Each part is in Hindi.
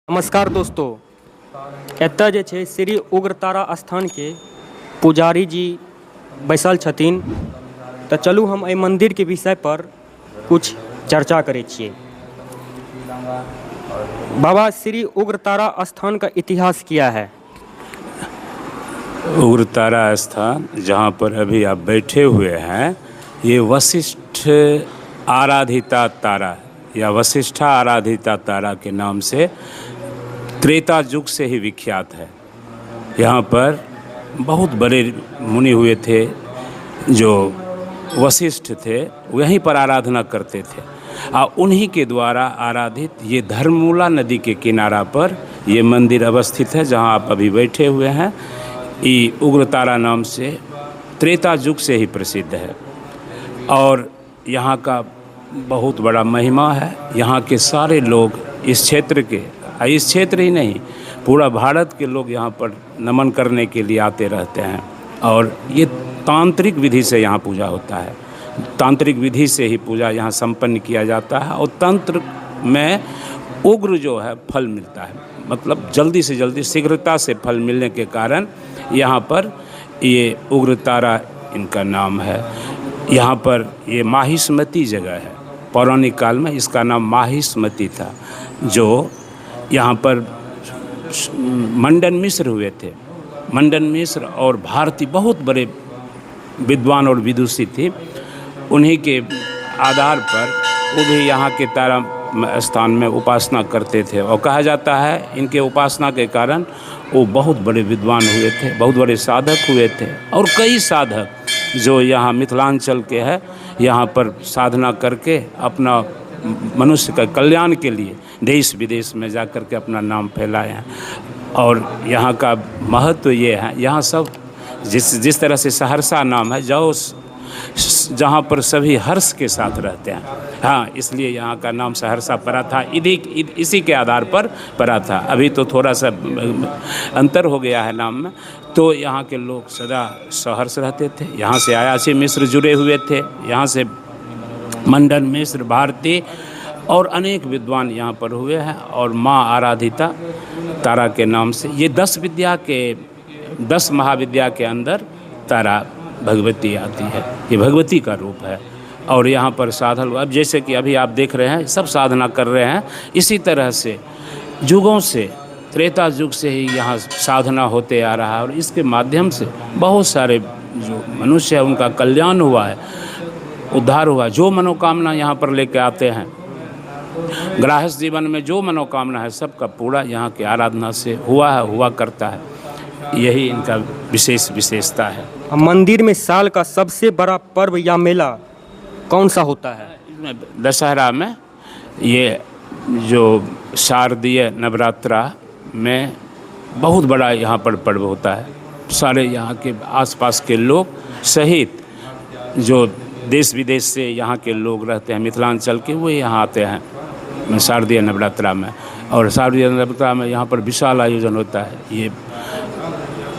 नमस्कार दोस्तों, एतऽ जे छै श्री उग्रतारा स्थान के पुजारी जी बैसल छथिन। तऽ चलू हम एहि मंदिर के विषय पर कुछ चर्चा करै छियै। बाबा, श्री उग्रतारा स्थान का इतिहास क्या है? उग्रतारा स्थान जहाँ पर अभी आप बैठे हुए हैं, ये वशिष्ठ आराधिता तारा या वशिष्ठा आराधिता तारा के नाम से त्रेता युग से ही विख्यात है। यहाँ पर बहुत बड़े मुनि हुए थे जो वशिष्ठ थे, वहीं पर आराधना करते थे और उन्हीं के द्वारा आराधित ये धर्ममूला नदी के किनारा पर ये मंदिर अवस्थित है जहाँ आप अभी बैठे हुए हैं। ये उग्रतारा नाम से त्रेता युग से ही प्रसिद्ध है और यहाँ का बहुत बड़ा महिमा है। यहाँ के सारे लोग इस क्षेत्र के, इस क्षेत्र ही नहीं पूरा भारत के लोग यहाँ पर नमन करने के लिए आते रहते हैं। और ये तांत्रिक विधि से यहाँ पूजा होता है, तांत्रिक विधि से ही पूजा यहाँ संपन्न किया जाता है और तंत्र में उग्र जो है फल मिलता है, मतलब जल्दी से जल्दी शीघ्रता से फल मिलने के कारण यहाँ पर ये उग्रतारा इनका नाम है। यहाँ पर ये माहिष्मती जगह है। पौराणिक काल में इसका नाम माहिष्मती था। जो यहाँ पर मंडन मिश्र हुए थे, मंडन मिश्र और भारती बहुत बड़े विद्वान और विदुषी थे। उन्हीं के आधार पर वो भी यहाँ के तारा स्थान में उपासना करते थे और कहा जाता है इनके उपासना के कारण वो बहुत बड़े विद्वान हुए थे, बहुत बड़े साधक हुए थे। और कई साधक जो यहाँ मिथिलांचल के हैं, यहाँ पर साधना करके अपना मनुष्य का कल्याण के लिए देश विदेश में जा कर के अपना नाम फैलाए हैं। और यहाँ का महत्व ये है, यहाँ सब जिस तरह से सहरसा नाम है, जाओ जहाँ पर सभी हर्ष के साथ रहते हैं, हाँ, इसलिए यहाँ का नाम सहरसा पड़ा था। इसी के आधार पर पड़ा था। अभी तो थोड़ा सा अंतर हो गया है नाम में। तो यहाँ के लोग सदा सहर्ष रहते थे। यहाँ से अयाची मिश्र जुड़े हुए थे, यहाँ से मंडन मिश्र, भारती और अनेक विद्वान यहाँ पर हुए हैं। और माँ आराधिता तारा के नाम से ये 10 महाविद्या के अंदर तारा भगवती आती है। ये भगवती का रूप है। और यहाँ पर साधन, अब जैसे कि अभी आप देख रहे हैं सब साधना कर रहे हैं, इसी तरह से युगों से त्रेता युग से ही यहाँ साधना होते आ रहा है। और इसके माध्यम से बहुत सारे जो मनुष्य है उनका कल्याण हुआ है, उद्धार हुआ। जो मनोकामना यहाँ पर लेके आते हैं, गृहस्थ जीवन में जो मनोकामना है सबका पूरा यहाँ की आराधना से हुआ करता है। यही इनका विशेषता है। मंदिर में साल का सबसे बड़ा पर्व या मेला कौन सा होता है? दशहरा में ये जो शारदीय नवरात्रा में बहुत बड़ा यहाँ पर पर्व होता है। सारे यहाँ के आसपास के लोग सहित जो देश विदेश से यहाँ के लोग रहते हैं मिथिलांचल के, वो यहाँ आते हैं शारदीय नवरात्रा में। और शारदीय नवरात्रा में यहाँ पर विशाल आयोजन होता है। ये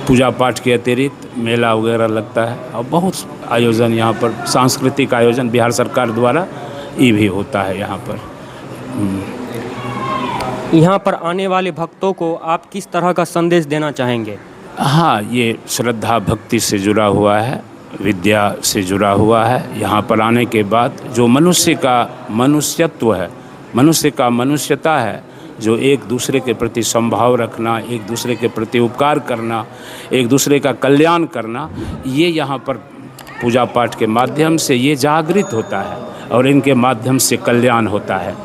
पूजा पाठ के अतिरिक्त मेला वगैरह लगता है और बहुत आयोजन यहाँ पर, सांस्कृतिक आयोजन बिहार सरकार द्वारा ये भी होता है यहाँ पर। यहाँ पर आने वाले भक्तों को आप किस तरह का संदेश देना चाहेंगे? हाँ, ये श्रद्धा भक्ति से जुड़ा हुआ है, विद्या से जुड़ा हुआ है। यहाँ पर आने के बाद जो मनुष्य का मनुष्यत्व है, मनुष्य का मनुष्यता है, जो एक दूसरे के प्रति संभाव रखना, एक दूसरे के प्रति उपकार करना, एक दूसरे का कल्याण करना, ये यहाँ पर पूजा पाठ के माध्यम से ये जागृत होता है और इनके माध्यम से कल्याण होता है।